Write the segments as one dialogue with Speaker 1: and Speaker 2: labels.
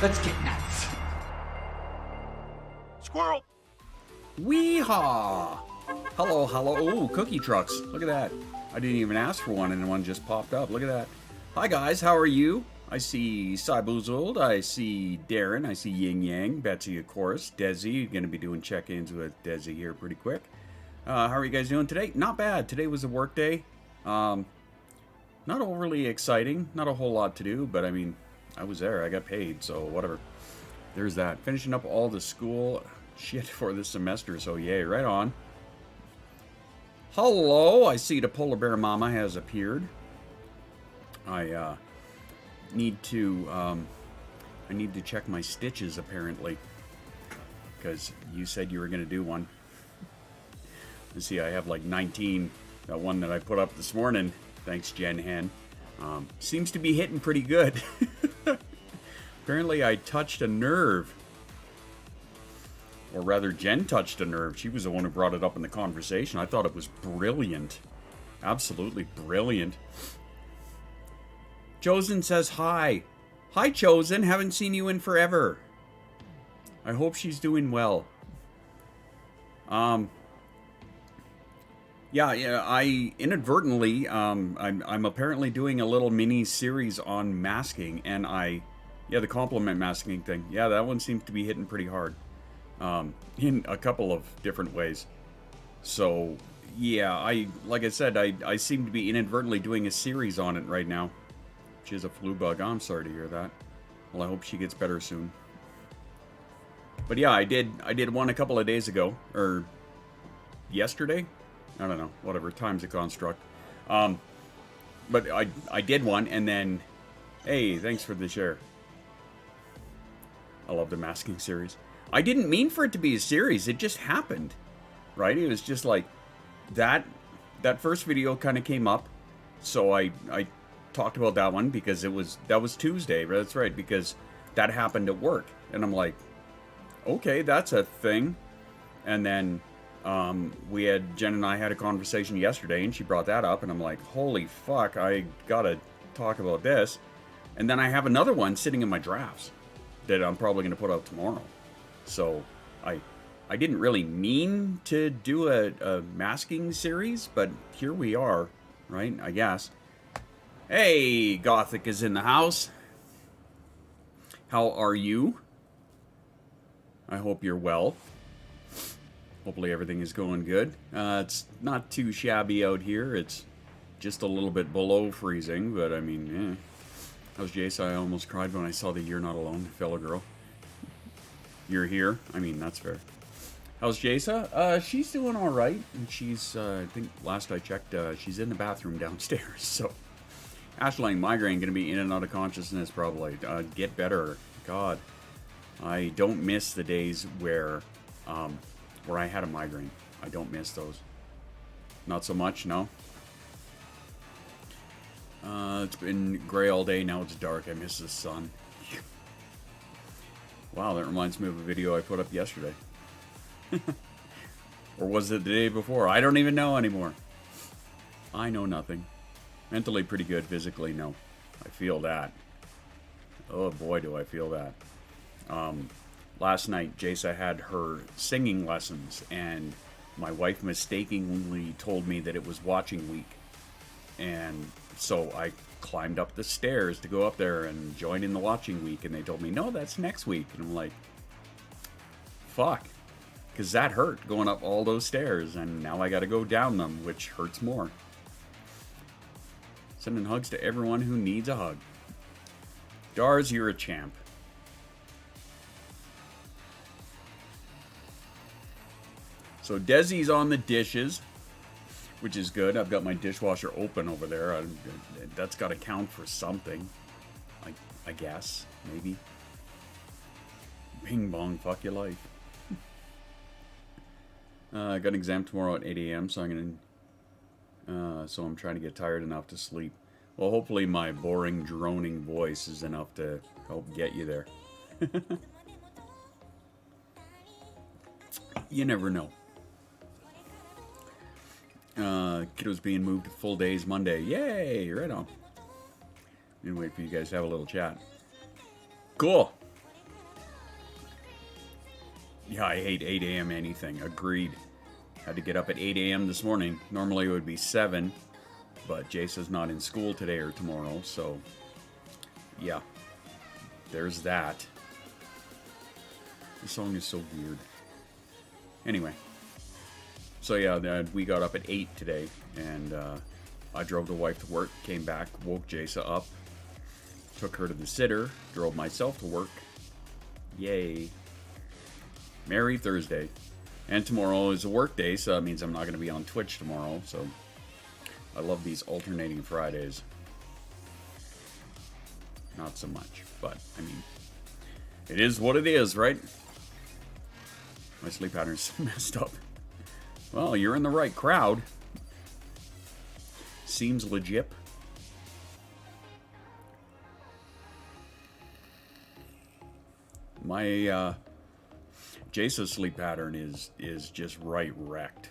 Speaker 1: Let's get nuts.
Speaker 2: Squirrel!
Speaker 3: Weehaw! Hello, hello. Ooh, cookie trucks. Look at that. I didn't even ask for one and one just popped up. Look at that. Hi guys, how are you? I see Cyboozled, I see Darren, I see Yin Yang, Betsy of course, Desi, gonna be doing check-ins with Desi here pretty quick. How are you guys doing today? Not bad. Today was a work day. Not overly exciting, not a whole lot to do, but I mean, I was there, I got paid, so whatever. There's that. Finishing up all the school shit for this semester, so yay, right on. Hello, I see the polar bear mama has appeared. I need to check my stitches apparently, because you said you were going to do one. You see, I have like 19. That one that I put up this morning, thanks Jen Hen, seems to be hitting pretty good. Apparently I touched a nerve. Or rather, Jen touched a nerve. She was the one who brought it up in the conversation. I thought it was brilliant. Absolutely brilliant. Chosen says hi. Hi, Chosen. Haven't seen you in forever. I hope she's doing well. Yeah, I inadvertently, I'm apparently doing a little mini series on masking, and yeah, the compliment masking thing. Yeah, that one seems to be hitting pretty hard. In a couple of different ways. So, yeah, like I said, I seem to be inadvertently doing a series on it right now. She has a flu bug. I'm sorry to hear that. Well, I hope she gets better soon. But yeah, I did one a couple of days ago, or yesterday? I don't know, whatever, time's a construct. But I did one, and then, hey, thanks for the share. I love the masking series. I didn't mean for it to be a series, it just happened, right? It was just like, that first video kind of came up, so I talked about that one because that was Tuesday, that's right, because that happened at work, and I'm like, okay, that's a thing. And then Jen and I had a conversation yesterday, and she brought that up, and I'm like, holy fuck, I gotta talk about this. And then I have another one sitting in my drafts that I'm probably going to put out tomorrow. So I didn't really mean to do a masking series, but here we are, right? I guess. Hey, Gothic is in the house. How are you? I hope you're well. Hopefully everything is going good. It's not too shabby out here. It's just a little bit below freezing, but I mean, How's Jace? I almost cried when I saw the You're Not Alone, fellow girl. You're here? I mean, that's fair. How's Jace? She's doing alright. And she's, I think last I checked, she's in the bathroom downstairs. So, Ashline migraine gonna be in and out of consciousness probably. Get better. God. I don't miss the days where I had a migraine. I don't miss those. Not so much, no? It's been gray all day. Now it's dark. I miss the sun. Wow, that reminds me of a video I put up yesterday. Or was it the day before? I don't even know anymore. I know nothing. Mentally pretty good. Physically, no. I feel that. Oh boy, do I feel that. Last night, Jasa had her singing lessons, and my wife mistakenly told me that it was watching week. And so I climbed up the stairs to go up there and join in the watching week, and they told me, no, that's next week. And I'm like, fuck. Because that hurt, going up all those stairs, and now I gotta go down them, which hurts more. Sending hugs to everyone who needs a hug. Dars, you're a champ. So Desi's on the dishes, which is good. I've got my dishwasher open over there. That's got to count for something. I guess, maybe. Bing bong, fuck your life. I got an exam tomorrow at 8 a.m., so I'm trying to get tired enough to sleep. Well, hopefully my boring, droning voice is enough to help get you there. You never know. Kiddo's being moved to full days Monday. Yay! Right on. Gonna wait for you guys to have a little chat. Cool. Yeah, I hate 8 a.m. anything. Agreed. Had to get up at 8 a.m. this morning. Normally it would be 7, but Jasa's not in school today or tomorrow, so yeah. There's that. This song is so weird. Anyway. So yeah, we got up at 8 today, and I drove the wife to work, came back, woke Jasa up, took her to the sitter, drove myself to work. Yay. Merry Thursday. And tomorrow is a work day, so that means I'm not going to be on Twitch tomorrow, so I love these alternating Fridays. Not so much, but, I mean, it is what it is, right? My sleep pattern's messed up. Well, you're in the right crowd. Seems legit. My Jasa's sleep pattern is just right wrecked.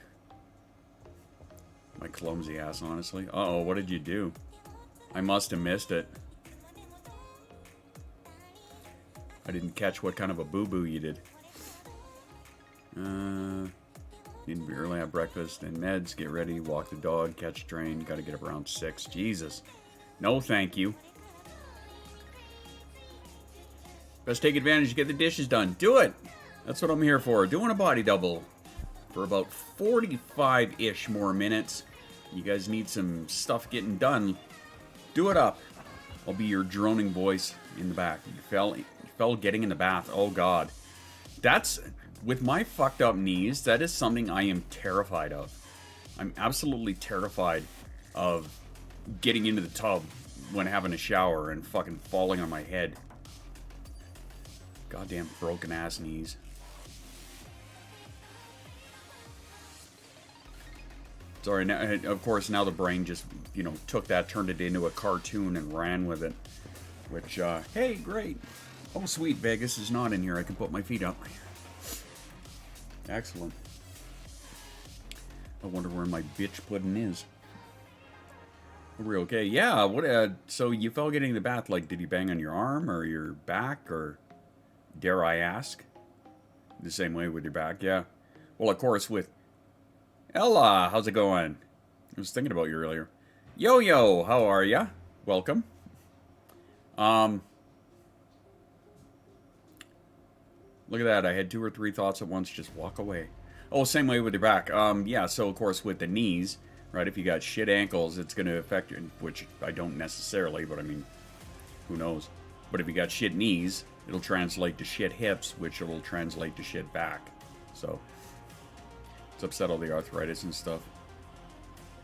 Speaker 3: My clumsy ass, honestly. Uh-oh, what did you do? I must have missed it. I didn't catch what kind of a boo-boo you did. Need to be early, have breakfast and meds, get ready, walk the dog, catch a train, gotta get up around 6. Jesus. No, thank you. Best take advantage to get the dishes done. Do it! That's what I'm here for. Doing a body double for about 45-ish more minutes. You guys need some stuff getting done. Do it up. I'll be your droning voice in the back. You fell getting in the bath. Oh, God. That's... With my fucked up knees, that is something I am terrified of. I'm absolutely terrified of getting into the tub when having a shower and fucking falling on my head. Goddamn broken ass knees. Sorry, now, of course, now the brain just, you know, took that, turned it into a cartoon and ran with it. Which, hey, great. Oh, sweet, Vegas is not in here. I can put my feet up. Excellent. I wonder where my bitch pudding is. Are we okay? Yeah, what, so you fell getting in the bath, like, did you bang on your arm or your back, or dare I ask? The same way with your back, yeah. Well, of course, with Ella, how's it going? I was thinking about you earlier. Yo-yo, how are ya? Welcome. Look at that, I had 2 or 3 thoughts at once, just walk away. Oh, same way with your back. Yeah, so of course with the knees, right, if you got shit ankles, it's going to affect you, which I don't necessarily, but I mean, who knows. But if you got shit knees, it'll translate to shit hips, which will translate to shit back. So, it's upset all the arthritis and stuff.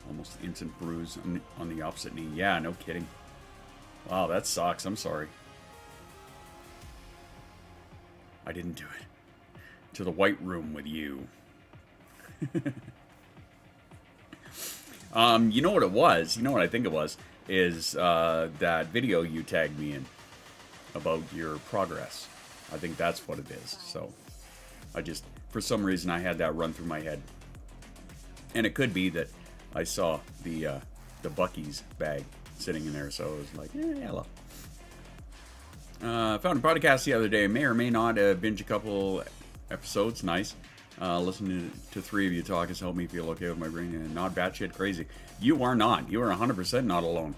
Speaker 3: Almost instant bruise on the opposite knee. Yeah, no kidding. Wow, that sucks, I'm sorry. I didn't do it. To the white room with you. You know what it was? You know what I think it was? is that video you tagged me in about your progress. I think that's what it is. So I just, for some reason, I had that run through my head. And it could be that I saw the Buc-ee's bag sitting in there, so it was like, hello. Found a podcast the other day. May or may not binge a couple episodes. Nice. Listening to three of you talk has helped me feel okay with my brain and not batshit crazy. You are not. You are 100% not alone.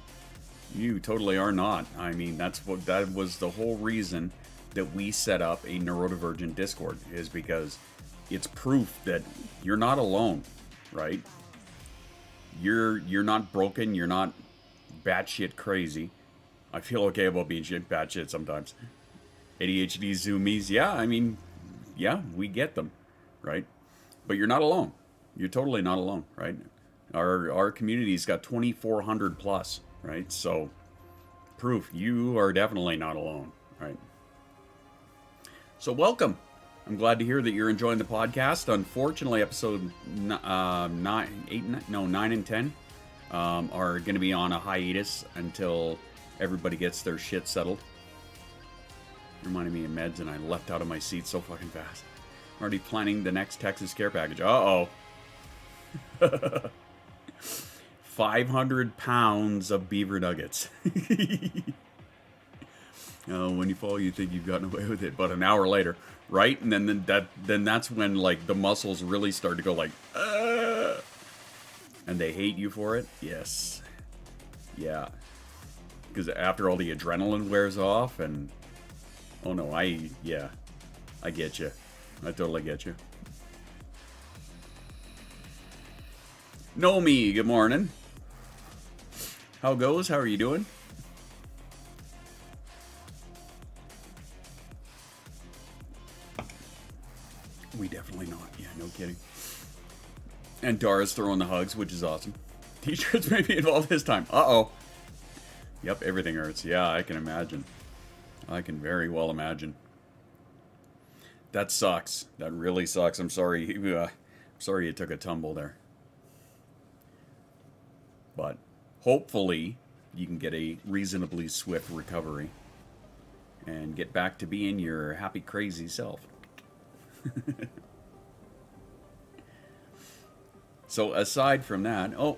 Speaker 3: You totally are not. I mean, that was the whole reason that we set up a neurodivergent Discord, is because it's proof that you're not alone, right? You're not broken. You're not batshit crazy. I feel okay about being batshit sometimes. ADHD zoomies, yeah, I mean, yeah, we get them, right? But you're not alone. You're totally not alone, right? Our community's got 2,400 plus, right? So, proof you are definitely not alone, right? So, welcome. I'm glad to hear that you're enjoying the podcast. Unfortunately, episode 9 and 10 are going to be on a hiatus until everybody gets their shit settled. Reminded me of meds, and I leapt out of my seat so fucking fast. I'm already planning the next Texas care package. Uh-oh. 500 pounds of beaver nuggets. When you fall, you think you've gotten away with it, but an hour later, right? And then that's when, like, the muscles really start to go like, and they hate you for it. Yes. Yeah. Because after all the adrenaline wears off, and oh no, I get you. I totally get you. Nomi, good morning. How goes? How are you doing? We definitely not. Yeah, no kidding. And Dara's throwing the hugs, which is awesome. T-shirts may be involved this time. Uh-oh. Yep, everything hurts. Yeah, I can imagine. I can very well imagine. That sucks. That really sucks. I'm sorry. Sorry you took a tumble there. But hopefully you can get a reasonably swift recovery and get back to being your happy, crazy self. So aside from that, I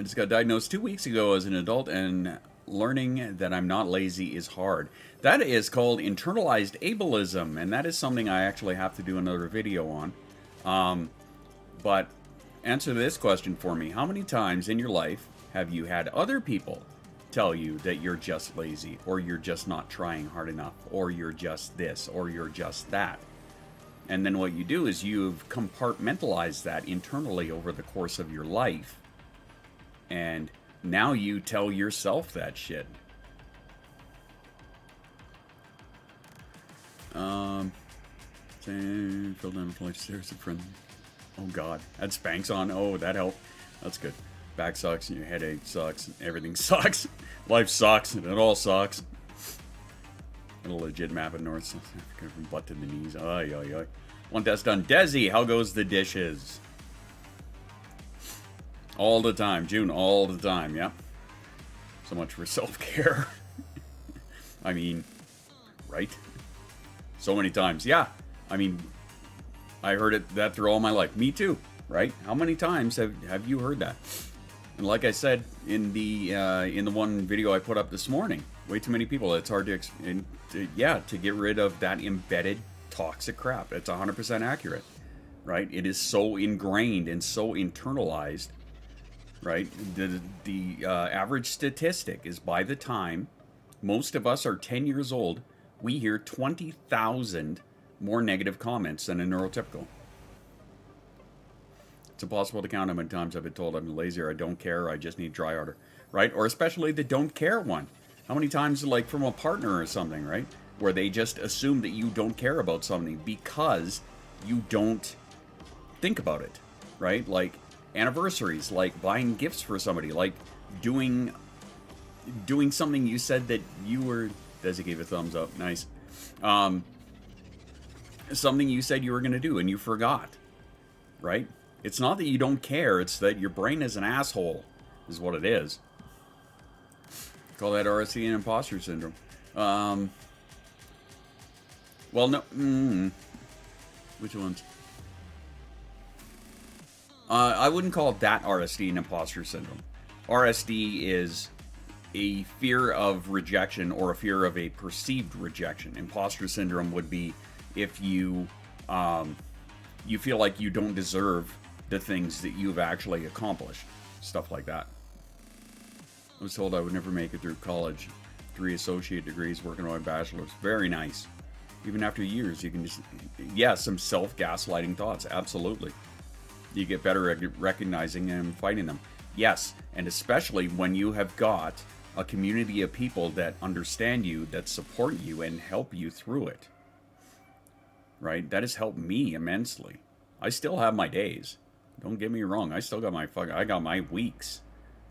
Speaker 3: just got diagnosed 2 weeks ago as an adult, and learning that I'm not lazy is hard. That is called internalized ableism, and that is something I actually have to do another video on. But answer this question for me. How many times in your life have you had other people tell you that you're just lazy, or you're just not trying hard enough, or you're just this, or you're just that? And then what you do is you've compartmentalized that internally over the course of your life. And now you tell yourself that shit. Fell down the flight of stairs in front of me. Oh god. Had Spanx on. Oh, that helped. That's good. Back sucks, and your headache sucks, and everything sucks. Life sucks, and it all sucks. Got a legit map of North South Africa from butt to the knees. Ay, ay, ay. Want that's done. Desi, how goes the dishes? All the time. June, all the time, yeah. So much for self-care. I mean, right? So many times. Yeah. I mean, I heard that through all my life. Me too, right? How many times have you heard that? And like I said in the one video I put up this morning, way too many people. It's hard to get rid of that embedded toxic crap. It's 100% accurate, right? It is so ingrained and so internalized, right? The average statistic is by the time most of us are 10 years old, we hear 20,000 more negative comments than a neurotypical. It's impossible to count how many times I've been told I'm lazy, or I don't care, or I just need dry harder, right? Or especially the don't care one. How many times, like from a partner or something, right? Where they just assume that you don't care about something because you don't think about it, right? Like anniversaries, like buying gifts for somebody, like doing something you said that you were... Desi gave a thumbs up. Nice. Something you said you were going to do and you forgot, right? It's not that you don't care, it's that your brain is an asshole, is what it is. Call that RSD and imposter syndrome. Well, no. Which ones? I wouldn't call that RSD and imposter syndrome. RSD is a fear of rejection or a fear of a perceived rejection. Imposter syndrome would be if you you feel like you don't deserve the things that you've actually accomplished. Stuff like that. I was told I would never make it through college. 3 associate degrees, working on my bachelor's. Very nice. Even after years, you can just... Yeah, some self-gaslighting thoughts. Absolutely. You get better at recognizing and fighting them. Yes, and especially when you have got a community of people that understand you, that support you, and help you through it. Right? That has helped me immensely. I still have my days. Don't get me wrong. I still got my I got my weeks.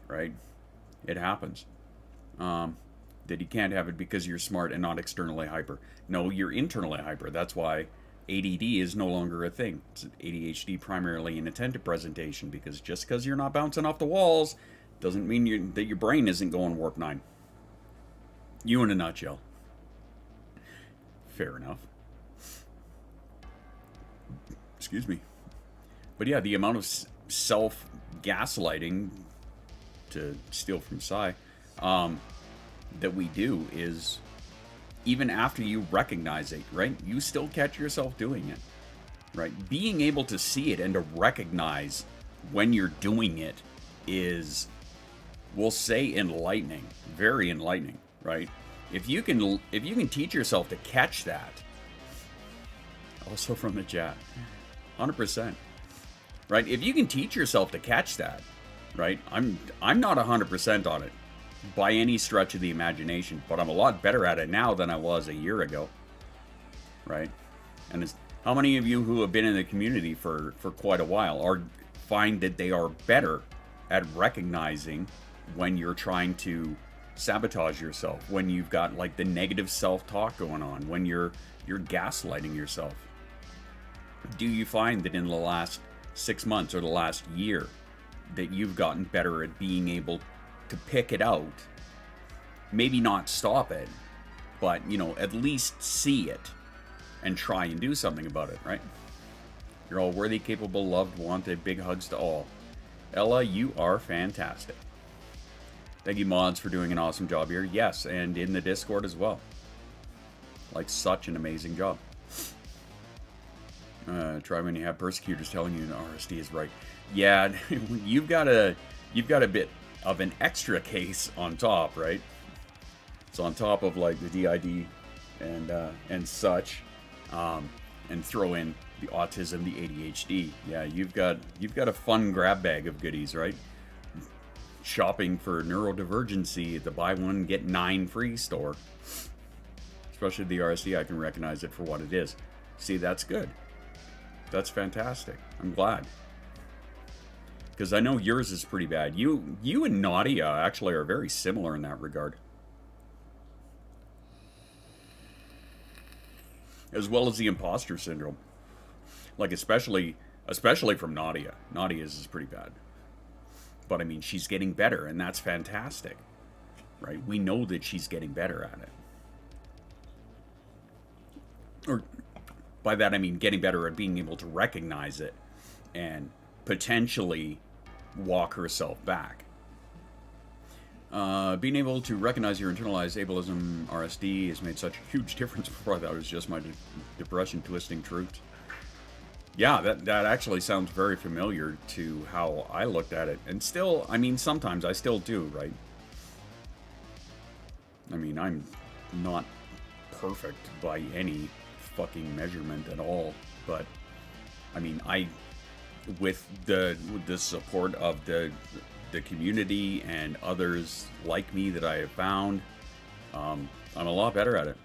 Speaker 3: Right? It happens. That you can't have it because you're smart and not externally hyper. No, you're internally hyper. That's why ADD is no longer a thing. It's ADHD primarily in attentive presentation, because just because you're not bouncing off the walls doesn't mean that your brain isn't going warp 9. You in a nutshell. Fair enough. Excuse me. But yeah, the amount of self-gaslighting, to steal from Psy, that we do is, even after you recognize it, right? You still catch yourself doing it, right? Being able to see it and to recognize when you're doing it is, we'll say, enlightening, very enlightening, right? If you can teach yourself to catch that, also from the chat, 100%, right? If you can teach yourself to catch that, right? I'm not 100% on it by any stretch of the imagination, but I'm a lot better at it now than I was a year ago, right? And how many of you who have been in the community for quite a while find that they are better at recognizing when you're trying to sabotage yourself, when you've got like the negative self-talk going on, when you're gaslighting yourself? Do you find that in the last 6 months or the last year that you've gotten better at being able to pick it out, maybe not stop it, but, you know, at least see it and try and do something about it, right? You're all worthy, capable, loved, wanted. Big hugs to all. Ella, you are fantastic. Thank you, mods, for doing an awesome job here. Yes, and in the Discord as well. Like, such an amazing job. Try when you have persecutors telling you an RSD is right. Yeah, you've got a bit of an extra case on top, right? It's on top of like the DID and such, and throw in the autism, the ADHD. Yeah, you've got a fun grab bag of goodies, right? Shopping for neurodivergency at the buy one get 9 free store. Especially the RSD, I can recognize it for what it is. See, that's good. That's fantastic. I'm glad. Because I know yours is pretty bad. You and Nadia actually are very similar in that regard. As well as the imposter syndrome. Like, especially from Nadia. Nadia's is pretty bad. But, I mean, she's getting better, and that's fantastic. Right? We know that she's getting better at it. Or, by that I mean getting better at being able to recognize it and potentially walk herself back. Being able to recognize your internalized ableism, RSD, has made such a huge difference. Before I thought it was just my depression twisting truth. Yeah, that actually sounds very familiar to how I looked at it. And still, I mean, sometimes I still do, right? I mean, I'm not perfect by any fucking measurement at all, but I mean, with the support of the community and others like me that I have found, I'm a lot better at it.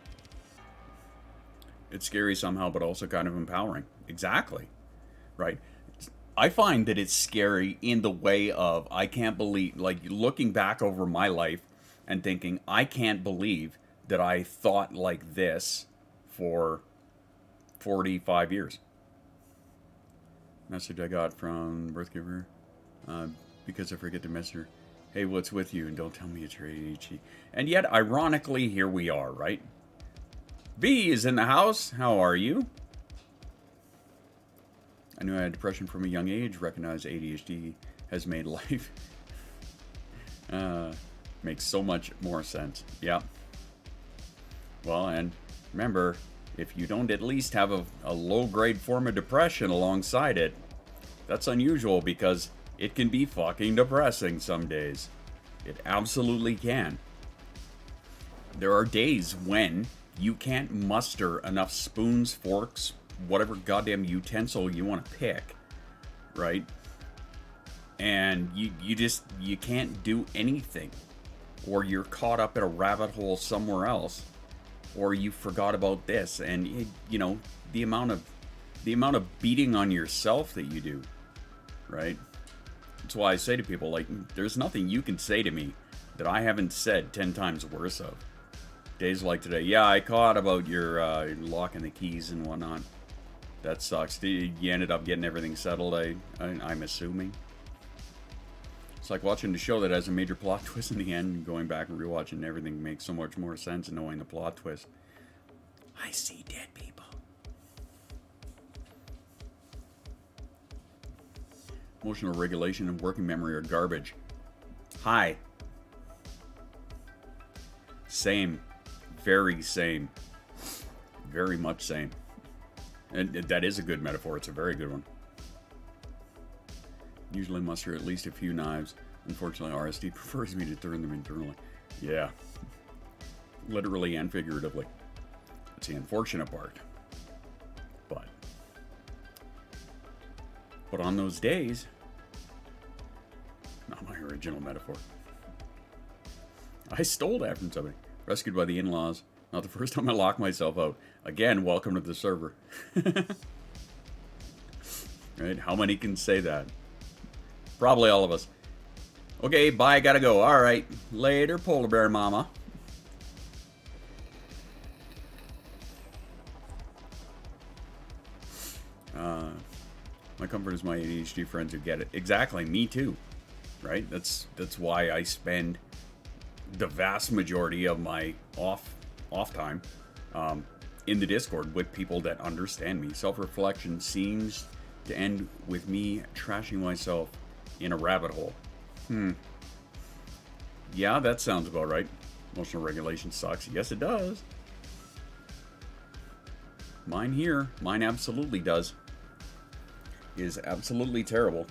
Speaker 3: It's scary somehow, but also kind of empowering. Exactly, right? I find that it's scary in the way of, I can't believe, like, looking back over my life and thinking, I can't believe that I thought like this for 45 years. Message I got from Birthgiver, because I forget to message her. Hey, what's with you? And don't tell me it's your ADHD. And yet, ironically, here we are, right? V is in the house. How are you? I knew I had depression from a young age. Recognized ADHD has made life. Makes so much more sense. Yeah. Well, and remember, if you don't at least have a low-grade form of depression alongside it, that's unusual because it can be fucking depressing some days. It absolutely can. There are days when you can't muster enough spoons, forks, whatever goddamn utensil you want to pick, right? And you can't do anything. Or you're caught up in a rabbit hole somewhere else. Or you forgot about this. And, you know, the amount of beating on yourself that you do, right? That's why I say to people, like, there's nothing you can say to me that I haven't said 10 times worse of. Days like today, yeah, I caught about your locking the keys and whatnot. That sucks. You ended up getting everything settled, I'm assuming. It's like watching a show that has a major plot twist in the end and going back and rewatching everything makes so much more sense and knowing the plot twist. I see dead people. Emotional regulation and working memory are garbage. Hi. Same. Very same. Very much same. And that is a good metaphor. It's a very good one. Usually muster at least a few knives. Unfortunately, RSD prefers me to turn them internally. Yeah. Literally and figuratively. That's the unfortunate part. But on those days, not my original metaphor. I stole that from somebody. Rescued by the in-laws. Not the first time I locked myself out. Again, welcome to the server. Right? How many can say that? Probably all of us. Okay, bye, gotta go. Alright. Later, polar bear mama. My comfort is my ADHD friends who get it. Exactly, me too. Right? That's why I spend the vast majority of my off time in the Discord with people that understand me. Self-reflection seems to end with me trashing myself in a rabbit hole. Yeah, that sounds about right. Emotional regulation sucks. Yes, it does. Mine absolutely does. Is absolutely terrible.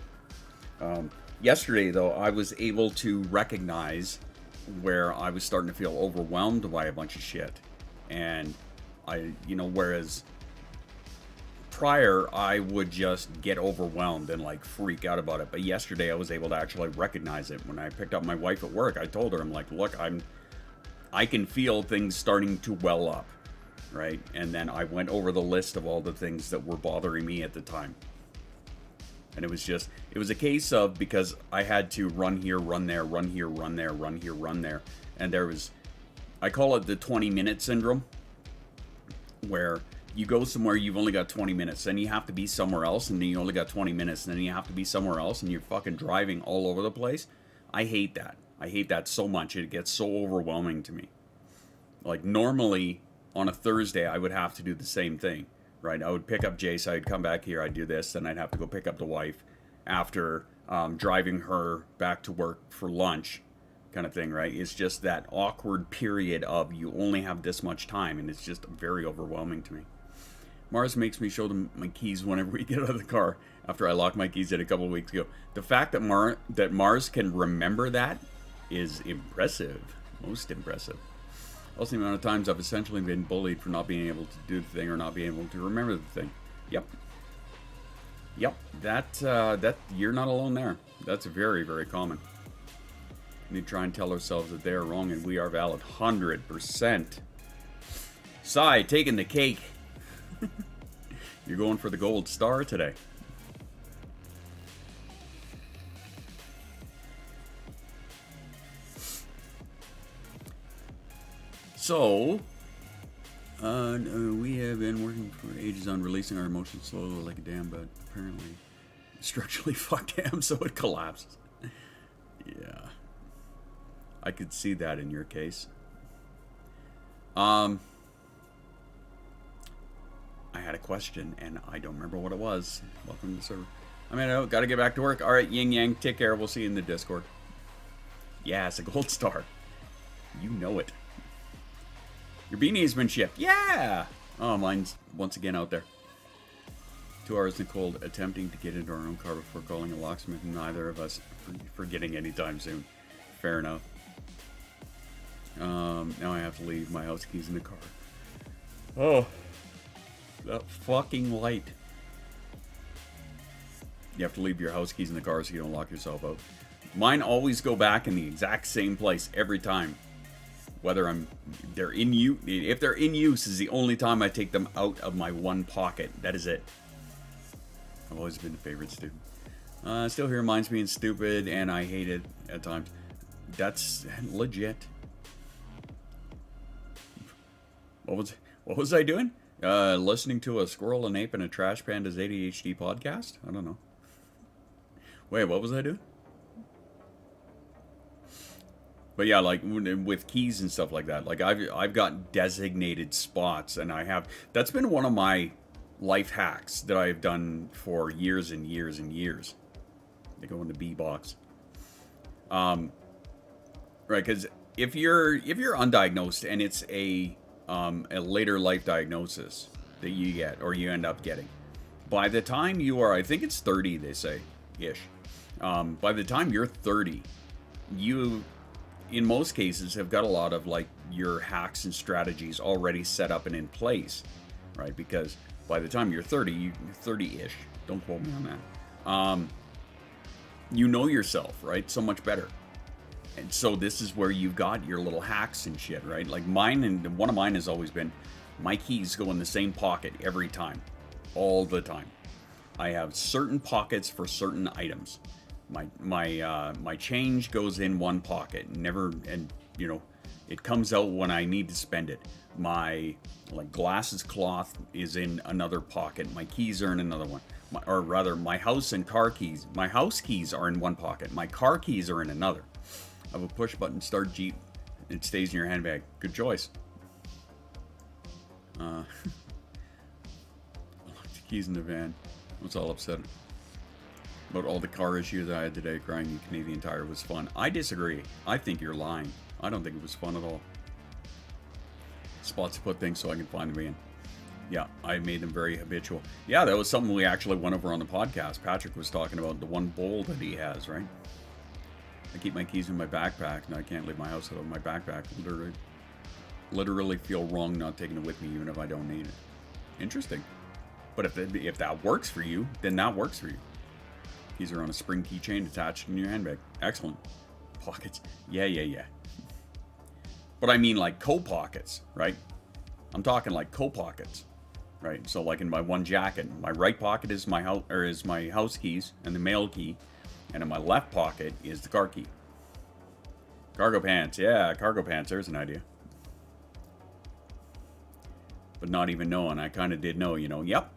Speaker 3: Yesterday, though, I was able to recognize where I was starting to feel overwhelmed by a bunch of shit. And whereas prior I would just get overwhelmed and like freak out about it. But yesterday I was able to actually recognize it. When I picked up my wife at work, I told her, I'm like, look, I can feel things starting to well up, right? And then I went over the list of all the things that were bothering me at the time. And it was a case of, because I had to run here, run there, run here, run there, run here, run there. And I call it the 20-minute syndrome, where you go somewhere, you've only got 20 minutes, then you have to be somewhere else, and then you only got 20 minutes, and then you have to be somewhere else, and you're fucking driving all over the place. I hate that. I hate that so much. It gets so overwhelming to me. Like, normally, on a Thursday, I would have to do the same thing. Right, I would pick up Jace, I'd come back here, I'd do this, then I'd have to go pick up the wife after driving her back to work for lunch, kind of thing, right? It's just that awkward period of you only have this much time, and it's just very overwhelming to me. Mars makes me show them my keys whenever we get out of the car after I locked my keys in a couple of weeks ago. The fact that Mars can remember that is impressive, most impressive. Also, the amount of times I've essentially been bullied for not being able to do the thing or not being able to remember the thing. Yep. That you're not alone there. That's very, very common. We need to try and tell ourselves that they are wrong and we are valid. 100%. Sai, taking the cake. You're going for the gold star today. So, we have been working for ages on releasing our emotions slowly like a dam, but apparently structurally fucked dam, so it collapses. Yeah. I could see that in your case. I had a question, and I don't remember what it was. Welcome to the server. I gotta get back to work. All right, Yin Yang, take care. We'll see you in the Discord. Yeah, it's a gold star. You know it. Your beanie's been shipped. Yeah! Oh, mine's once again out there. 2 hours in the cold, attempting to get into our own car before calling a locksmith. Neither of us forgetting anytime soon. Fair enough. Now I have to leave my house keys in the car. Oh. That fucking light. You have to leave your house keys in the car so you don't lock yourself out. Mine always go back in the exact same place every time. Whether they're in use, if they're in use is the only time I take them out of my one pocket. That is it. I've always been a favorite student. Still hear mine's being stupid and I hate it at times. That's legit. What was I doing? Listening to a squirrel, an ape, and a trash panda's ADHD podcast? I don't know. Wait, what was I doing? But yeah, like with keys and stuff like that, like I've got designated spots, and that's been one of my life hacks that I've done for years and years and years. They go in the B box. Right, because if you're undiagnosed and it's a later life diagnosis that you get or you end up getting, by the time you are, I think it's 30, they say, ish. By the time you're 30, you, in most cases, have got a lot of like your hacks and strategies already set up and in place, right? Because by the time you're 30, you're 30-ish. Don't quote me on that. You know yourself, right? So much better. And so this is where you've got your little hacks and shit, right? Like mine, and one of mine has always been, my keys go in the same pocket every time. All the time. I have certain pockets for certain items. My change goes in one pocket. Never, and you know, it comes out when I need to spend it. My like glasses cloth is in another pocket. My keys are in another one. Or rather, my house and car keys. My house keys are in one pocket. My car keys are in another. I have a push button start Jeep. It stays in your handbag. Good choice. The keys in the van. I was all upset about all the car issues I had today. Crying in Canadian Tire was fun. I disagree. I think you're lying. I don't think it was fun at all. Spots to put things so I can find them again. Yeah, I made them very habitual. Yeah, that was something we actually went over on the podcast. Patrick was talking about the one bowl that he has, right? I keep my keys in my backpack, and I can't leave my house without my backpack. Literally feel wrong not taking it with me, even if I don't need it. Interesting. But if that works for you, then that works for you. Keys are on a spring keychain attached in your handbag. Excellent. Pockets. Yeah. But I mean like co-pockets, right? I'm talking like co-pockets, right? So like in my one jacket, my right pocket is my house keys and the mail key, and in my left pocket is the car key. Cargo pants. Yeah, cargo pants. There's an idea. But not even knowing, I kind of did know, you know. Yep.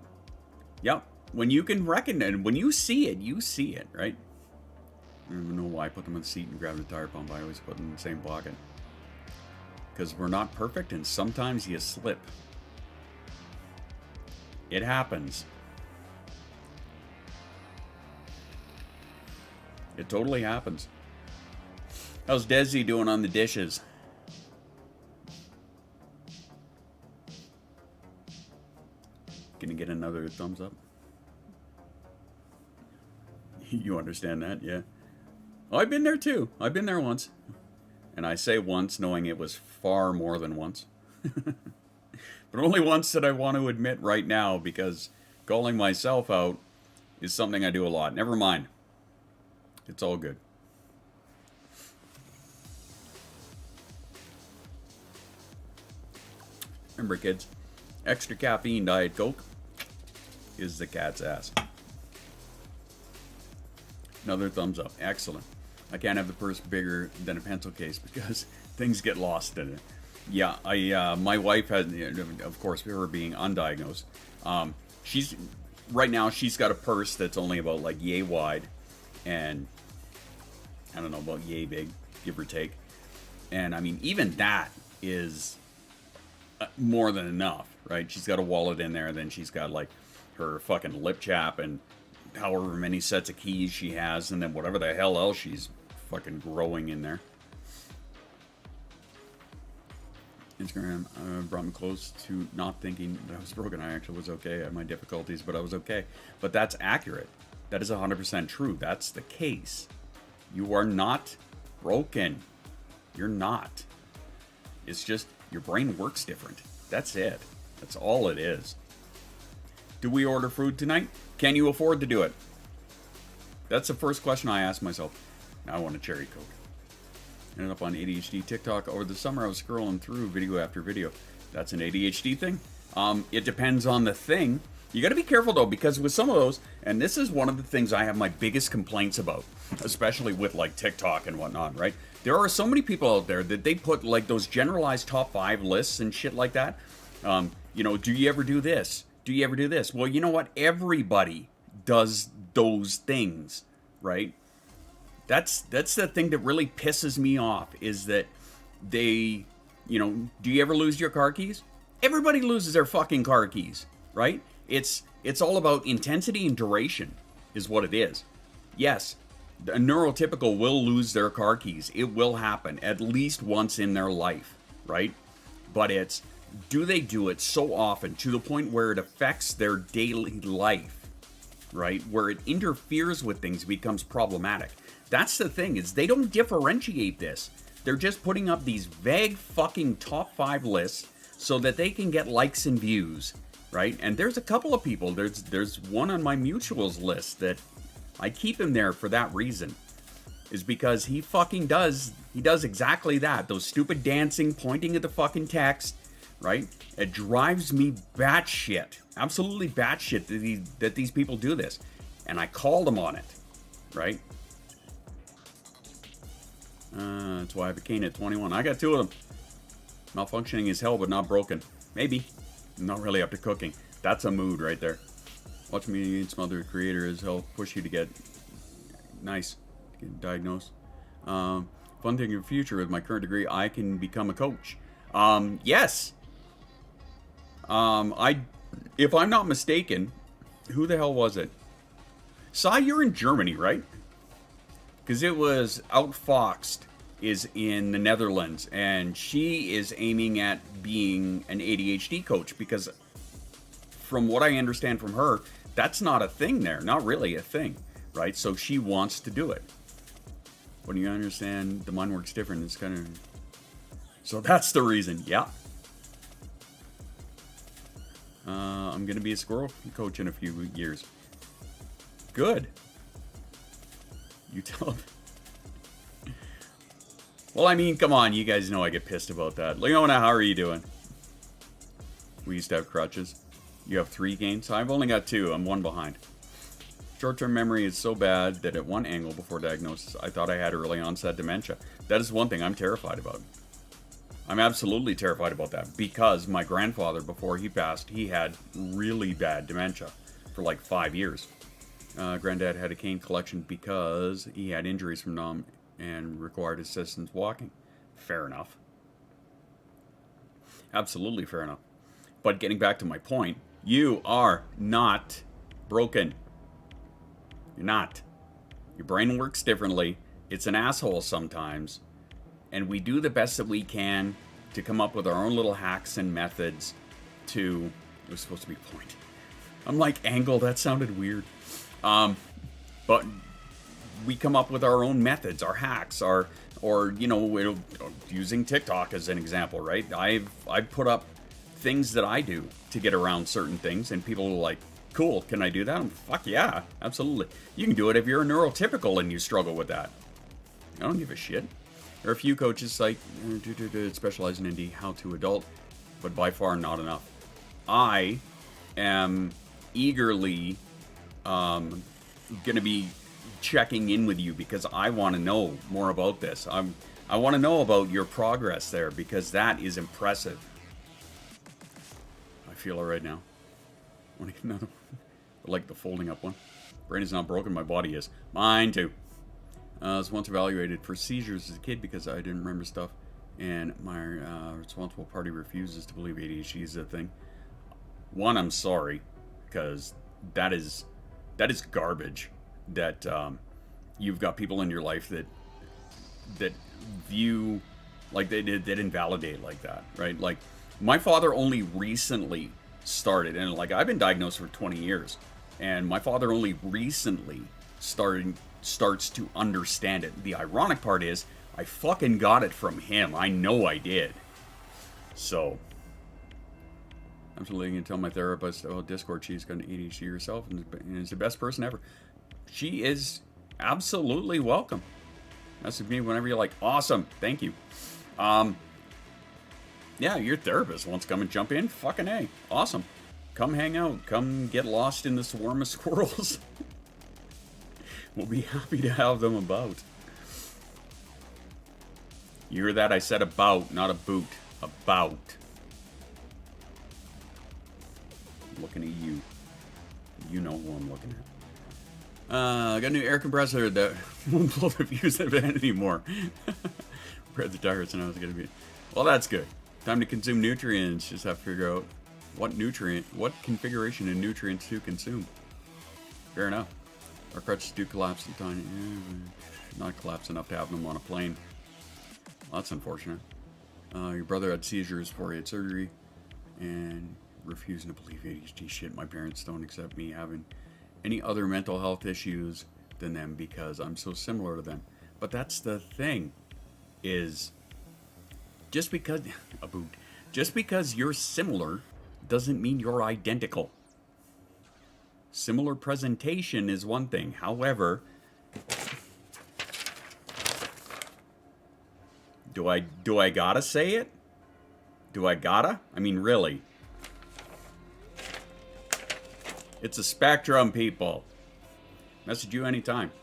Speaker 3: When you can recognize, when you see it, right? I don't even know why I put them on the seat and grab the tire pump. I always put them in the same pocket. Because we're not perfect, and sometimes you slip. It happens. It totally happens. How's Desi doing on the dishes? Gonna get another thumbs up? You understand that, yeah? Oh, I've been there too. I've been there once. And I say once, knowing it was far more than once. But only once that I want to admit right now, because calling myself out is something I do a lot. Never mind. It's all good. Remember, kids, extra caffeine Diet Coke is the cat's ass. Another thumbs up. Excellent. I can't have the purse bigger than a pencil case because things get lost in it. Yeah, my wife had, of course, her being undiagnosed. Right now she's got a purse that's only about like yay wide, and I don't know about yay big, give or take. And I mean, even that is more than enough, right? She's got a wallet in there, then she's got like her fucking lip chap and however many sets of keys she has, and then whatever the hell else she's fucking growing in there. Instagram brought me close to not thinking that I was broken. I actually was okay. I had my difficulties, but I was okay. But that's accurate. That is 100% true. That's the case. You are not broken. You're not. It's just your brain works different. That's it. That's all it is. Do we order food tonight? Can you afford to do it? That's the first question I ask myself. Now I want a cherry Coke. Ended up on ADHD TikTok over the summer. I was scrolling through video after video. That's an ADHD thing. It depends on the thing. You got to be careful though, because with some of those, and this is one of the things I have my biggest complaints about, especially with like TikTok and whatnot, right? There are so many people out there that they put like those generalized top 5 lists and shit like that. You know, do you ever do this? Do you ever do this? Well, you know what? Everybody does those things, right? That's the thing that really pisses me off, is that they, you know, do you ever lose your car keys? Everybody loses their fucking car keys, right? It's all about intensity and duration is what it is. Yes, a neurotypical will lose their car keys. It will happen at least once in their life, right? But it's, do they do it so often to the point where it affects their daily life, right? Where it interferes with things, becomes problematic. That's the thing, is they don't differentiate this. They're just putting up these vague fucking top 5 lists so that they can get likes and views, right? And there's a couple of people. There's one on my mutuals list that I keep him there for that reason. Is because he fucking does exactly that. Those stupid dancing, pointing at the fucking text, right? It drives me batshit. Absolutely batshit that these people do this. And I called him on it, right? That's why I became at 21. I got 2 of them. Malfunctioning as hell, but not broken. Maybe. I'm not really up to cooking. That's a mood right there. Watch me and smother creator as hell. Push you to get nice. Get diagnosed. Fun thing in the future with my current degree, I can become a coach. Yes. If I'm not mistaken, who the hell was it? Sai, you're in Germany, right? Because it was Outfoxed is in the Netherlands, and she is aiming at being an ADHD coach, because from what I understand from her, that's not a thing there. Not really a thing, right? So she wants to do it. When you understand the mind works different, it's kind of... So that's the reason, yeah. I'm going to be a squirrel coach in a few years. Good. You tell them. Well, I mean, come on. You guys know I get pissed about that. Leona, how are you doing? We used to have crutches. You have 3 games? I've only got 2. I'm 1 behind. Short-term memory is so bad that at one angle before diagnosis, I thought I had early onset dementia. That is one thing I'm terrified about. I'm absolutely terrified about that, because my grandfather, before he passed, he had really bad dementia for like 5 years. Granddad had a cane collection because he had injuries from NOM and required assistance walking. Fair enough. Absolutely fair enough. But getting back to my point, you are not broken. You're not. Your brain works differently. It's an asshole sometimes. And we do the best that we can to come up with our own little hacks and methods to... It was supposed to be point. I'm like, angle, that sounded weird. But we come up with our own methods, our hacks, or you know, using TikTok as an example, right? I've put up things that I do to get around certain things, and people are like, cool, can I do that? Fuck yeah, absolutely. You can do it if you're a neurotypical and you struggle with that. I don't give a shit. There are a few coaches like specialize in indie how to adult, but by far not enough. I am eagerly going to be checking in with you because I want to know more about this. I want to know about your progress there, because that is impressive. I feel it right now. I want to get another one. I like the folding up one. Brain is not broken, my body is. Mine too. I was once evaluated for seizures as a kid because I didn't remember stuff and my responsible party refuses to believe ADHD is a thing. One, I'm sorry, because that is garbage. That you've got people in your life that view like that invalidate like that, right? Like my father only recently started, and like I've been diagnosed for 20 years, and my father only recently starts to understand it. The ironic part is I fucking got it from him. I know I did. So I'm absolutely going to tell my therapist, oh, Discord, she's got an ADHD herself and is the best person ever. She is absolutely welcome. Message me whenever you're like, awesome, thank you. Yeah, your therapist wants to come and jump in. Fucking A. Awesome. Come hang out. Come get lost in the swarm of squirrels. We'll be happy to have them about. You hear that? I said about, not a boot. About. I'm looking at you. You know who I'm looking at. I got a new air compressor that won't blow the fuse of it anymore. Read the tires and I was going to be... Well, that's good. Time to consume nutrients. Just have to figure out what configuration of nutrients to consume. Fair enough. Our crutches do collapse in time. Not collapse enough to have them on a plane. Well, that's unfortunate. Your brother had seizures before he had surgery. And refusing to believe ADHD shit. My parents don't accept me having any other mental health issues than them because I'm so similar to them. But that's the thing, is just because you're similar doesn't mean you're identical. Similar presentation is one thing. However, do I gotta say it? Do I gotta? I mean, really. It's a spectrum, people. Message you anytime.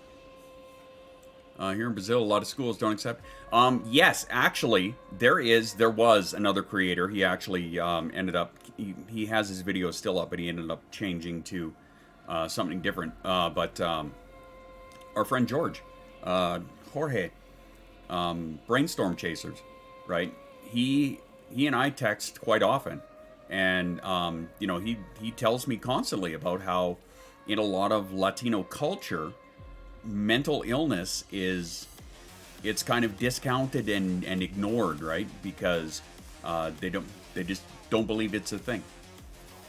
Speaker 3: Here in Brazil, a lot of schools don't accept. Yes, actually, there was another creator. He actually ended up, he has his video still up, but he ended up changing to something different. But our friend George, Jorge, Brainstorm Chasers, right? He and I text quite often. And, you know, he tells me constantly about how in a lot of Latino culture, mental illness it's kind of discounted and ignored, right? Because they just don't believe it's a thing.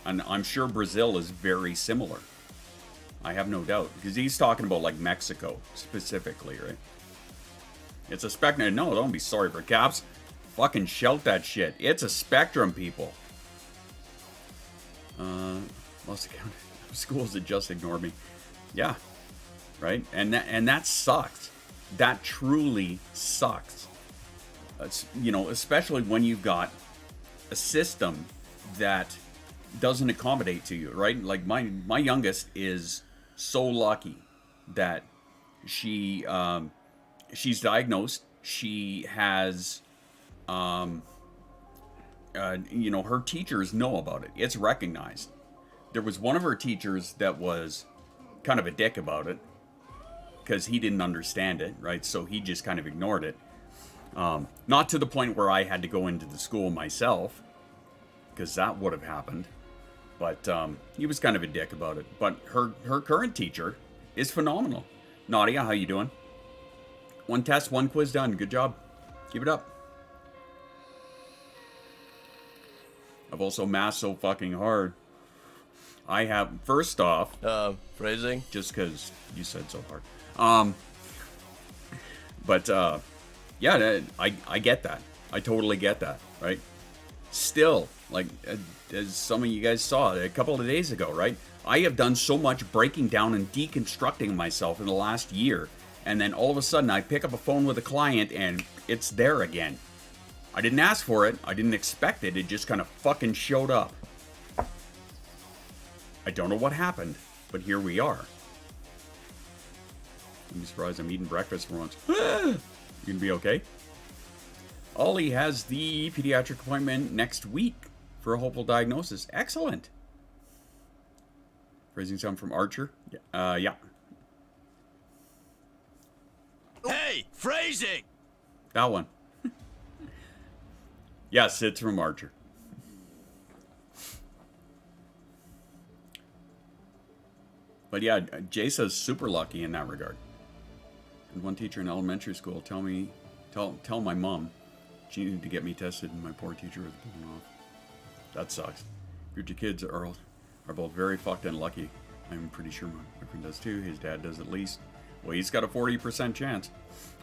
Speaker 3: And I'm sure Brazil is very similar. I have no doubt. Because he's talking about like Mexico specifically, right? It's a spectrum. No, don't be sorry for Caps. Fucking shout that shit. It's a spectrum, people. Lost account. Schools that just ignore me. Yeah. Right? And that sucks. That truly sucks. You know, especially when you've got a system that doesn't accommodate to you, right? Like my youngest is so lucky that she's diagnosed. She has you know, her teachers know about it. It's recognized. There was one of her teachers that was kind of a dick about it because he didn't understand it, right? So he just kind of ignored it. Not to the point where I had to go into the school myself, because that would have happened. But he was kind of a dick about it. But her current teacher is phenomenal. Nadia, how you doing? One test, one quiz done. Good job. Keep it up. I've also maths so fucking hard. I have, first off...
Speaker 2: phrasing?
Speaker 3: Just because you said so hard. But, yeah, I get that. I totally get that, right? Still, like, as some of you guys saw a couple of days ago, right? I have done so much breaking down and deconstructing myself in the last year, and then all of a sudden I pick up a phone with a client and it's there again. I didn't ask for it. I didn't expect it. It just kind of fucking showed up. I don't know what happened, but here we are. I'm surprised I'm eating breakfast for once. You gonna be okay? Ollie has the pediatric appointment next week for a hopeful diagnosis. Excellent. Phrasing some from Archer. Yeah.
Speaker 2: Hey, phrasing!
Speaker 3: That one. Yes, it's from Archer. But yeah, Jasa's super lucky in that regard. And one teacher in elementary school tell my mom she needed to get me tested, and my poor teacher was blown off. That sucks. Your two kids are both very fucked and lucky. I'm pretty sure my friend does too. His dad does at least. Well, he's got a 40% chance.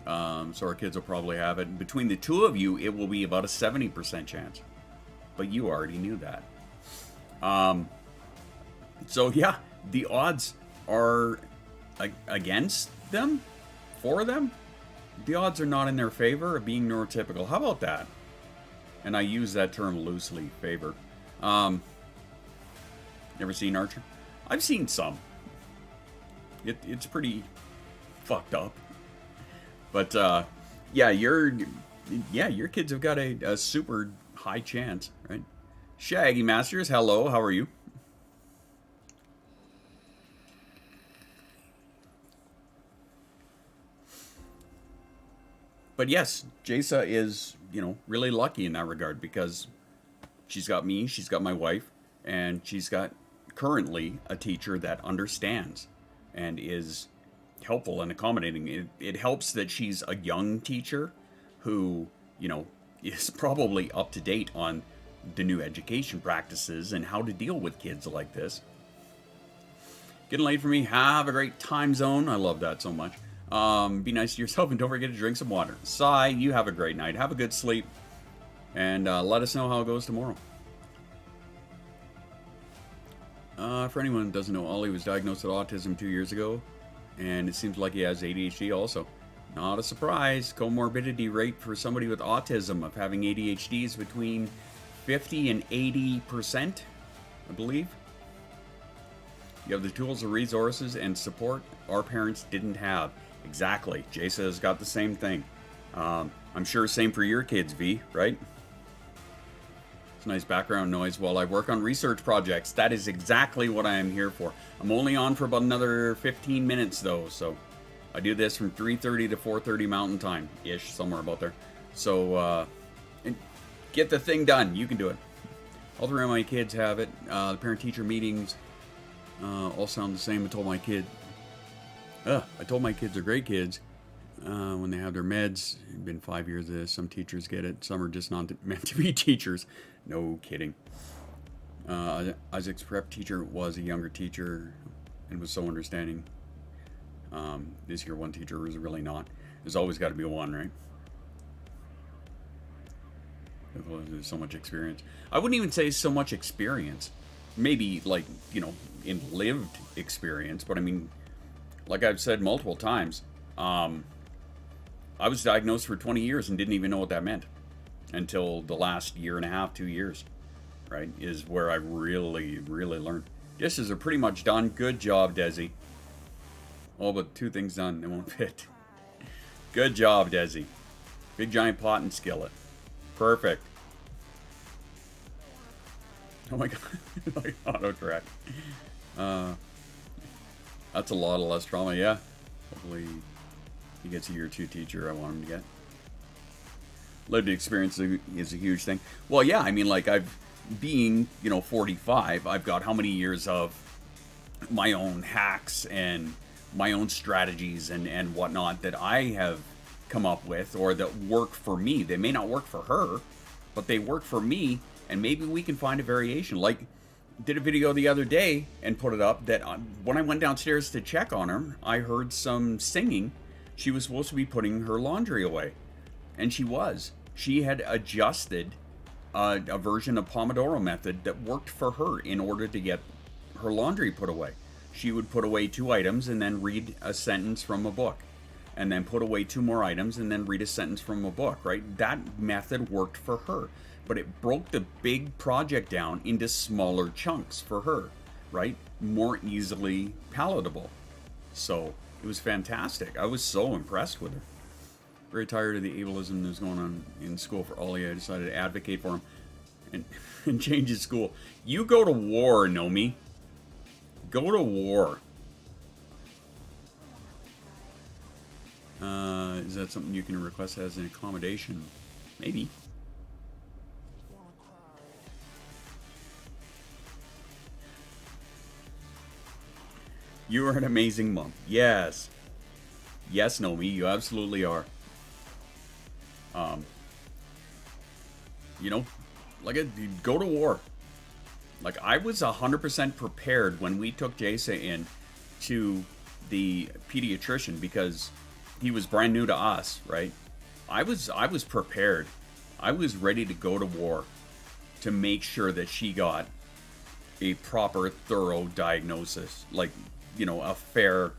Speaker 3: So our kids will probably have it. Between the two of you, it will be about a 70% chance. But you already knew that. So yeah, the odds are against them, for them. The odds are not in their favor of being neurotypical. How about that? And I use that term loosely, favor. Never seen Archer? I've seen some. It's pretty fucked up. But yeah, your kids have got a super high chance, right? Shaggy Masters, hello, how are you? But yes, Jasa is, really lucky in that regard because she's got me, she's got my wife, and she's got currently a teacher that understands and is helpful and accommodating. It helps that she's a young teacher who, is probably up to date on the new education practices and how to deal with kids like this. Getting late for me. Have a great time zone. I love that so much. Be nice to yourself and don't forget to drink some water. Sai, you have a great night. Have a good sleep. And let us know how it goes tomorrow. For anyone who doesn't know, Ollie was diagnosed with autism 2 years ago. And it seems like he has ADHD also. Not a surprise. Comorbidity rate for somebody with autism of having ADHD is between 50 and 80%, I believe. You have the tools, the resources, and support our parents didn't have. Exactly. Jasa has got the same thing. I'm sure same for your kids, V, right? It's nice background noise while I work on research projects. That is exactly what I am here for. I'm only on for about another 15 minutes, though, so I do this from 3:30 to 4:30 Mountain Time-ish, somewhere about there. So, get the thing done. You can do it. All three of my kids have it. The parent-teacher meetings all sound the same. I told my kids they're great kids when they have their meds. It's been 5 years of this. Some teachers get it. Some are just not meant to be teachers. No kidding. Isaac's prep teacher was a younger teacher and was so understanding. This year, one teacher was really not. There's always got to be one, right? There's so much experience. I wouldn't even say so much experience. Maybe, in lived experience. But, I mean, like I've said multiple times, I was diagnosed for 20 years and didn't even know what that meant until the last year and a half, 2 years, right, is where I really, really learned. Dishes are pretty much done. Good job, Desi. All but two things done. They won't fit. Good job, Desi. Big giant pot and skillet. Perfect. Oh my god. Like autocorrect. That's a lot of less trauma, yeah. Hopefully he gets a year 2 teacher I want him to get. Lived experience is a huge thing. Well, yeah, I mean, like, being 45, I've got how many years of my own hacks and my own strategies and whatnot that I have come up with or that work for me. They may not work for her, but they work for me, and maybe we can find a variation. Like, did a video the other day and put it up that when I went downstairs to check on her, I heard some singing. She was supposed to be putting her laundry away. And she was. She had adjusted a version of Pomodoro method that worked for her in order to get her laundry put away. She would put away 2 items and then read a sentence from a book. And then put away 2 more items and then read a sentence from a book, right? That method worked for her. But it broke the big project down into smaller chunks for her, right? More easily palatable. So it was fantastic. I was so impressed with her. Very tired of the ableism that's going on in school for Ollie. I decided to advocate for him and change his school. You go to war, Nomi. Go to war. Is that something you can request as an accommodation? Maybe. You are an amazing mom. Yes. Yes, Nomi, you absolutely are. You know, like, go to war. Like, I was 100% prepared when we took Jasa in to the pediatrician because he was brand new to us, right? I was prepared. I was ready to go to war to make sure that she got a proper, thorough diagnosis. Like, you know, a fair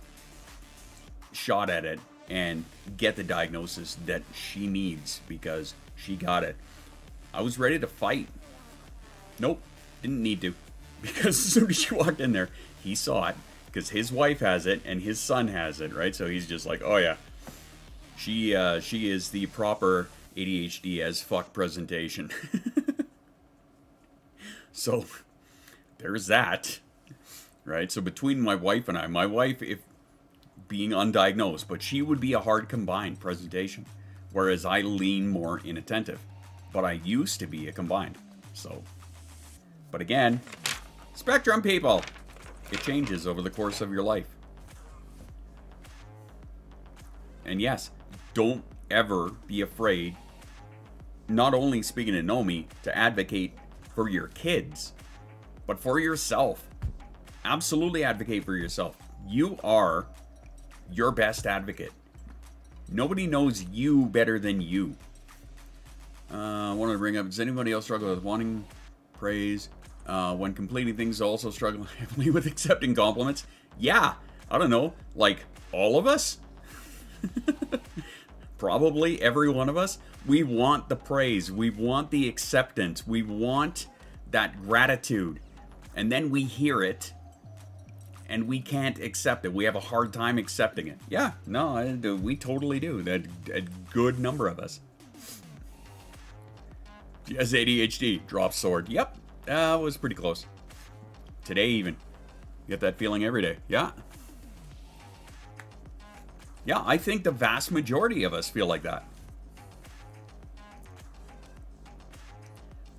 Speaker 3: shot at it and get the diagnosis that she needs because she got it. I was ready to fight. Nope, didn't need to. Because as soon as she walked in there, he saw it. Because his wife has it and his son has it, right? So he's just like, oh yeah. She is the proper ADHD as fuck presentation. So, there's that. Right? So between my wife and I, my wife, if being undiagnosed, but she would be a hard combined presentation. Whereas I lean more inattentive. But I used to be a combined. So, but again, spectrum people, it changes over the course of your life. And yes, don't ever be afraid, not only speaking to Nomi, to advocate for your kids, but for yourself. Absolutely advocate for yourself. You are your best advocate. Nobody knows you better than you. I wanted to bring up, does anybody else struggle with wanting praise? When completing things, also struggle heavily with accepting compliments? Yeah, I don't know, like all of us? Probably every one of us. We want the praise. We want the acceptance. We want that gratitude. And then we hear it and we can't accept it. We have a hard time accepting it. Yeah, no, we totally do. A good number of us. She has ADHD. Drop sword. Yep. Was pretty close. Today even. You get that feeling every day. Yeah. Yeah, I think the vast majority of us feel like that.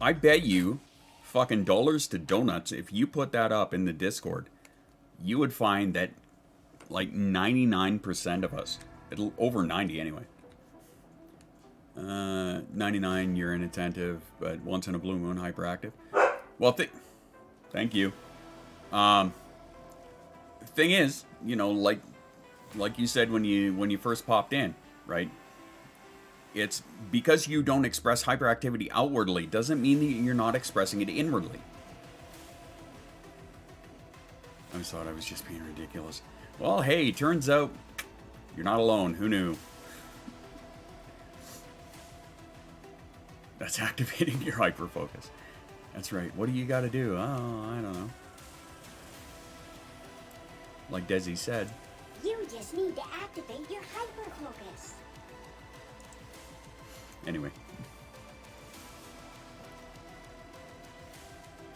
Speaker 3: I bet you fucking dollars to donuts, if you put that up in the Discord, you would find that like 99% of us, over 90 anyway. 99, you're inattentive, but once in a blue moon, hyperactive. Well, thank you. Thing is, you know, like you said when you first popped in, right? It's because you don't express hyperactivity outwardly doesn't mean that you're not expressing it inwardly. I just thought I was just being ridiculous. Well, hey, turns out you're not alone. Who knew? That's activating your hyperfocus. That's right. What do you got to do? Oh, I don't know. Like Desi said.
Speaker 2: You just need to activate your hyperfocus.
Speaker 3: Anyway.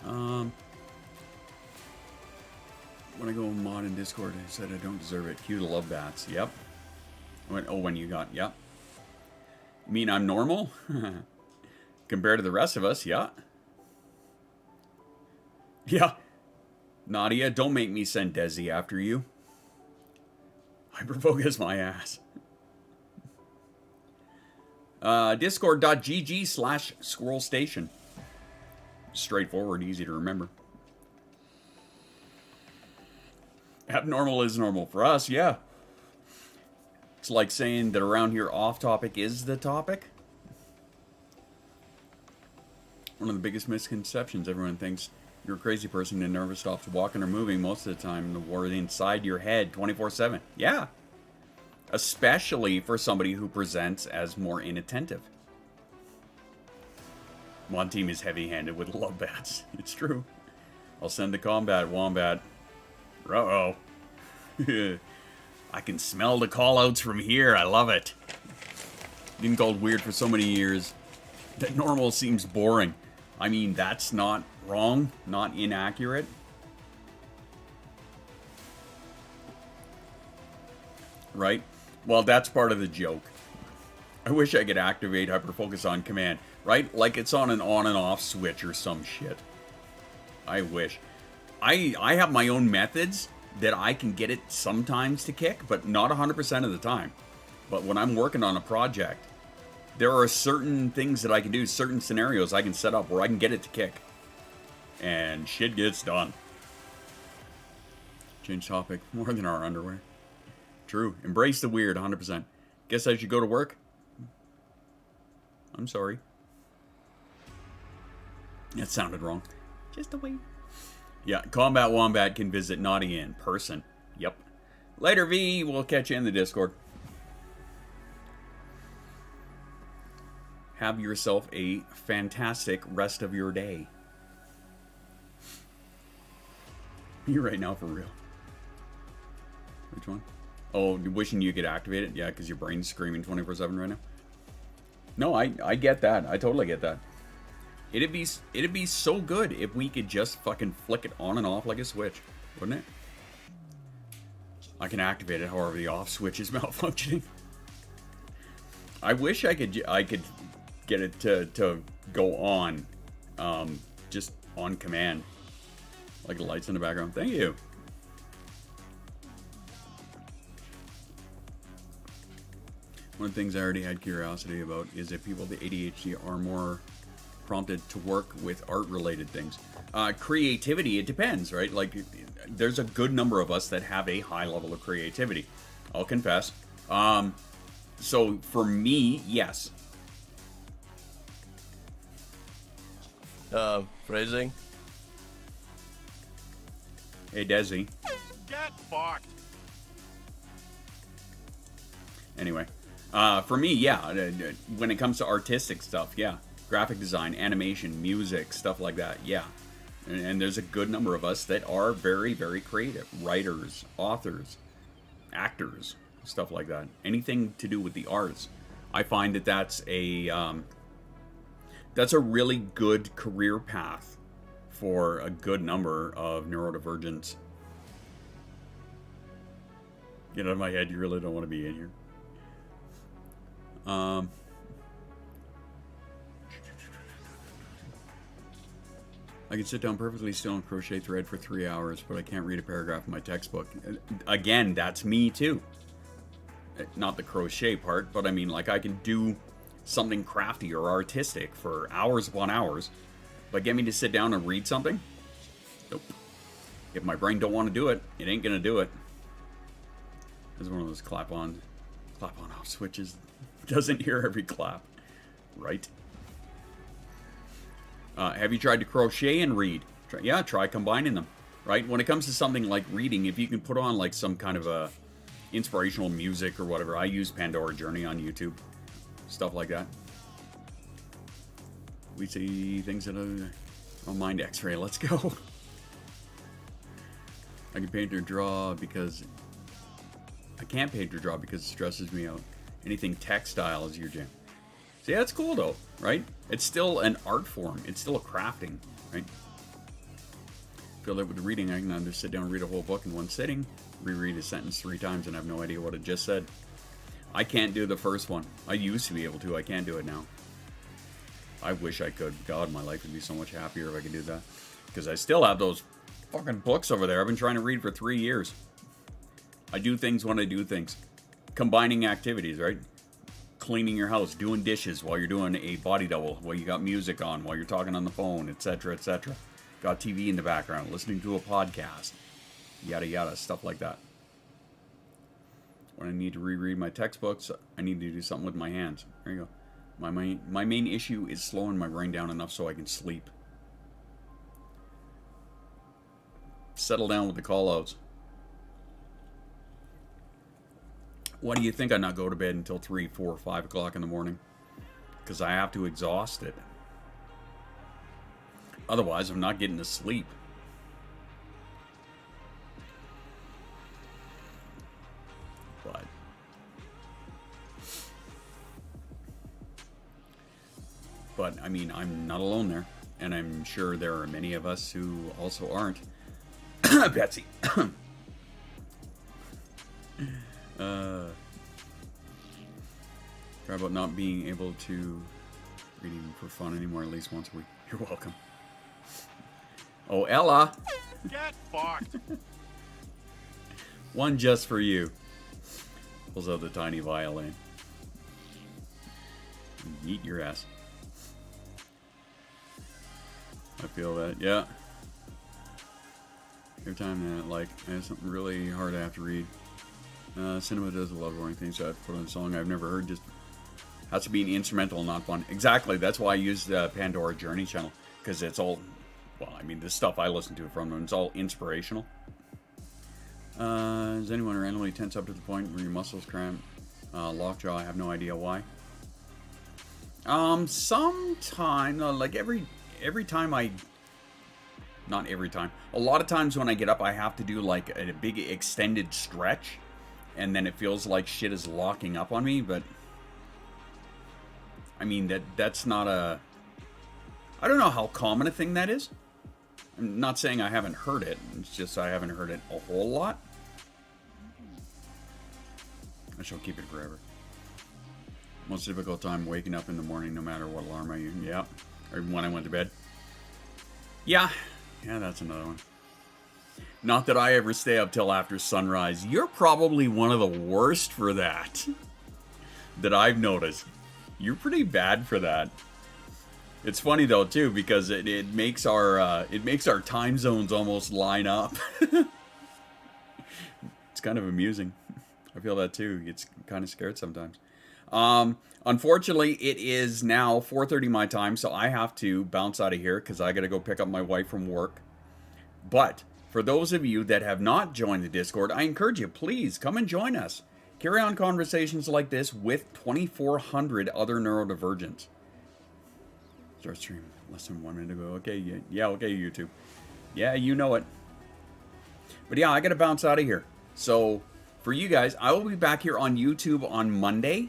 Speaker 3: When I go mod in Discord, I said I don't deserve it. Cue to love bats. Yep. I went, oh, when you got, yep. You mean I'm normal? Compared to the rest of us, yeah. Yeah. Nadia, don't make me send Desi after you. Hyperfocus my ass. Discord.gg/SquirrelStation. Straightforward, easy to remember. Abnormal is normal for us, yeah. It's like saying that around here off topic is the topic. One of the biggest misconceptions, everyone thinks you're a crazy person and never stops walking or moving most of the time. The war inside your head 24/7. Yeah. Especially for somebody who presents as more inattentive. One team is heavy-handed with love bats. It's true. I'll send to combat, Wombat. Uh-oh. I can smell the call-outs from here. I love it. Been called weird for so many years that normal seems boring. I mean, that's not wrong, not inaccurate. Right? Well, that's part of the joke. I wish I could activate hyperfocus on command, right? Like it's on an on and off switch or some shit. I wish. I have my own methods that I can get it sometimes to kick, but not 100% of the time. But when I'm working on a project, there are certain things that I can do, certain scenarios I can set up where I can get it to kick. And shit gets done. Change topic. More than our underwear. True. Embrace the weird, 100%. Guess I should go to work? I'm sorry. That sounded wrong. Just a wait. Yeah, Combat Wombat can visit Naughty in person. Yep. Later, V. We'll catch you in the Discord. Have yourself a fantastic rest of your day. You right now, for real. Which one? Oh, wishing you could activate it? Yeah, because your brain's screaming 24/7 right now. No, I get that. I totally get that. It'd be so good if we could just fucking flick it on and off like a switch, wouldn't it? I can activate it however the off switch is malfunctioning. I wish I could get it to go on, just on command, like the lights in the background. Thank you. One of the things I already had curiosity about is if people with ADHD are more prompted to work with art-related things. Creativity, it depends, right? Like, there's a good number of us that have a high level of creativity. I'll confess. So, for me, yes.
Speaker 4: Phrasing?
Speaker 3: Hey, Desi.
Speaker 5: Get fucked.
Speaker 3: Anyway. For me, yeah. When it comes to artistic stuff, yeah. Graphic design, animation, music, stuff like that, yeah. And there's a good number of us that are very, very creative. Writers, authors, actors, stuff like that. Anything to do with the arts. I find that that's a really good career path for a good number of neurodivergents. Get out of my head, you really don't want to be in here. I can sit down perfectly still and crochet thread for 3 hours, but I can't read a paragraph in my textbook. Again, that's me too. Not the crochet part, but I mean, like, I can do something crafty or artistic for hours upon hours, but get me to sit down and read something? Nope. If my brain don't want to do it, it ain't gonna do it. This is one of those clap on off switches. Doesn't hear every clap, right? Have you tried to crochet and read? Try combining them, right? When it comes to something like reading, if you can put on like some kind of a inspirational music or whatever. I use Pandora Journey on YouTube, stuff like that. We see things in a mind X-ray. Let's go. I can paint or draw because I can't paint or draw because it stresses me out. Anything textile is your jam. See, that's cool though, right? It's still an art form. It's still a crafting, right? Feel that with the reading, I can just sit down and read a whole book in one sitting, reread a sentence 3 times, and have no idea what it just said. I can't do the first one. I used to be able to. I can't do it now. I wish I could. God, my life would be so much happier if I could do that. Because I still have those fucking books over there I've been trying to read for 3 years. I do things when I do things. Combining activities, right? Cleaning your house, doing dishes while you're doing a body double, while you got music on, while you're talking on the phone, etc., etc. Got TV in the background, listening to a podcast, yada yada, stuff like that. When I need to reread my textbooks, I need to do something with my hands. There you go. My main issue is slowing my brain down enough so I can sleep. Settle down with the call-outs. Why do you think I not go to bed until 3, 4, 5 o'clock in the morning? Because I have to exhaust it. Otherwise, I'm not getting to sleep. But, I mean, I'm not alone there. And I'm sure there are many of us who also aren't. Betsy. Try about not being able to read even for fun anymore at least once a week. You're welcome. Oh, Ella.
Speaker 5: Get fucked.
Speaker 3: One just for you. Pulls out the tiny violin. Eat your ass. I feel that, yeah. Every time that, like, I have something really hard I have to read. Cinema does a lot of boring things, so I have to put on a song I've never heard. Just has to be an instrumental, not fun. Exactly, that's why I use the Pandora Journey channel. Because it's all, well, I mean, the stuff I listen to from them, it's all inspirational. Does anyone randomly tense up to the point where your muscles cramp? Lockjaw, I have no idea why. Sometime, like every time not every time. A lot of times when I get up, I have to do like a big extended stretch, and then it feels like shit is locking up on me. But I mean that's not a. I don't know how common a thing that is. I'm not saying I haven't heard it. It's just I haven't heard it a whole lot. I shall keep it forever. Most difficult time waking up in the morning, no matter what alarm I use. Yeah, or when I went to bed. Yeah, that's another one. Not that I ever stay up till after sunrise. You're probably one of the worst for that. That I've noticed. You're pretty bad for that. It's funny though too because it makes our time zones almost line up. It's kind of amusing. I feel that too. It's kind of scared sometimes. Unfortunately, it is now 4:30 my time, so I have to bounce out of here because I got to go pick up my wife from work. But for those of you that have not joined the Discord, I encourage you, please come and join us. Carry on conversations like this with 2,400 other neurodivergents. Start stream less than 1 minute ago. Okay, yeah, okay, YouTube. Yeah, you know it. But yeah, I got to bounce out of here. So for you guys, I will be back here on YouTube on Monday.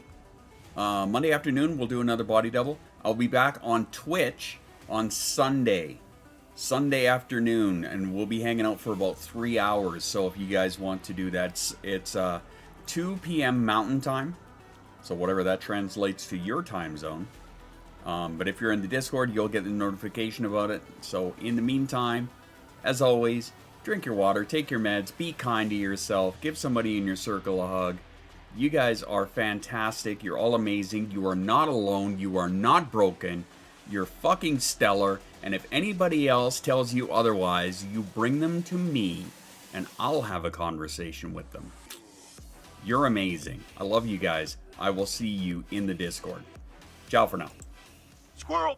Speaker 3: Monday afternoon, we'll do another body double. I'll be back on Twitch on Sunday afternoon, and we'll be hanging out for about 3 hours. So if you guys want to do that, it's 2 p.m. Mountain Time. So whatever that translates to your time zone. But if you're in the Discord, you'll get the notification about it. So in the meantime, as always, drink your water, take your meds, be kind to yourself, give somebody in your circle a hug. You guys are fantastic. You're all amazing. You are not alone. You are not broken. You're fucking stellar. And if anybody else tells you otherwise, you bring them to me and I'll have a conversation with them. You're amazing. I love you guys. I will see you in the Discord. Ciao for now.
Speaker 4: Squirrel!